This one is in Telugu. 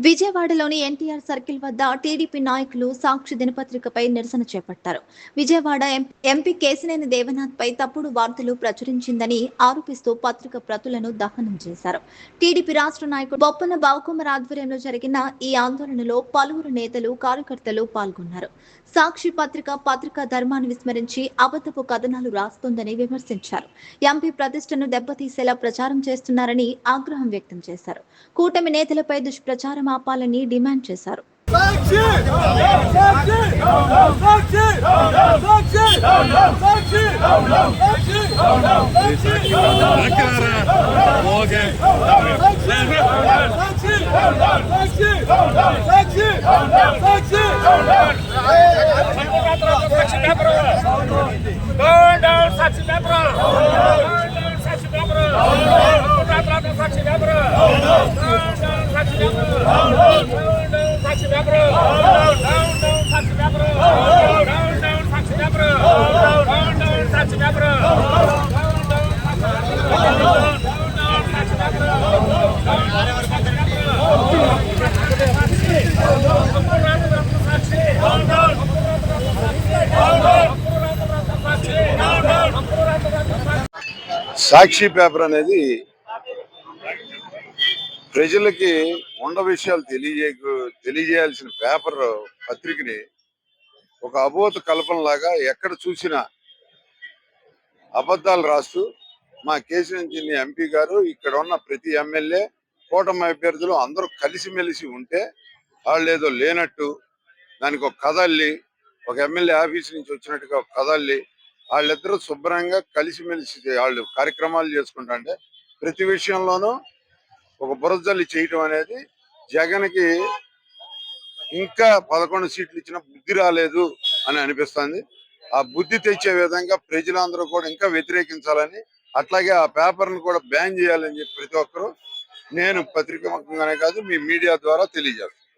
విజయవాడలోని ఎన్టీఆర్ సర్కిల్ వద్ద టీడీపీ నాయకులు సాక్షి దినపత్రికపై నిరసన చేపట్టారు. విజయవాడ ఎంపీ కేశినేని దేవనాథ్పై తప్పుడు వార్తలు ప్రచురించిందని ఆరోపిస్తూ పత్రిక ప్రతులను దహనం చేశారు. టీడీపీ రాష్ట్ర నాయకుడు బొప్పన బావకుమార్ ఆధ్వర్యంలో జరిగిన ఈ ఆందోళనలో పలువురు నేతలు, కార్యకర్తలు పాల్గొన్నారు. సాక్షి పత్రికా ధర్మాన్ని విస్మరించి అబద్ధపు కథనాలు రాస్తోందని విమర్శించారు. ఎంపీ ప్రతిష్టను దెబ్బతీసేలా ప్రచారం చేస్తున్నారని ఆగ్రహం వ్యక్తం చేశారు. కూటమి నేతలపై దుష్ప్రచారం ఆపాలని డిమాండ్ చేశారు. సాక్షి పేపర్ అనేది ప్రజలకి ఉండ విషయాలు తెలియజేయాల్సిన పేపర్ పత్రికని ఒక అబోధ కల్పనలాగా ఎక్కడ చూసినా అబద్ధాలు రాస్తూ మా కేశినేని ఎంపీ గారు ఇక్కడ ఉన్న ప్రతి ఎమ్మెల్యే కూటమి అభ్యర్థులు అందరూ కలిసిమెలిసి ఉంటే వాళ్ళు ఏదో లేనట్టు దానికి ఒక కథ అల్లి ఒక ఎమ్మెల్యే ఆఫీస్ నుంచి వచ్చినట్టుగా ఒక కథ అల్లి వాళ్ళిద్దరూ శుభ్రంగా కలిసిమెలిసి వాళ్ళు కార్యక్రమాలు చేసుకుంటుంటే ప్రతి విషయంలోనూ ఒక బురదజల్లి చేయటం అనేది జగన్కి ఇంకా 11 సీట్లు ఇచ్చిన బుద్ధి రాలేదు అని అనిపిస్తుంది. ఆ బుద్ధి తెచ్చే విధంగా ప్రజలందరూ కూడా ఇంకా వ్యతిరేకించాలని, అట్లాగే ఆ పేపర్ను కూడా బ్యాన్ చేయాలని చెప్పి ప్రతి ఒక్కరూ నేను పత్రికాముఖంగానే కాదు మీ మీడియా ద్వారా తెలియజేస్తాను.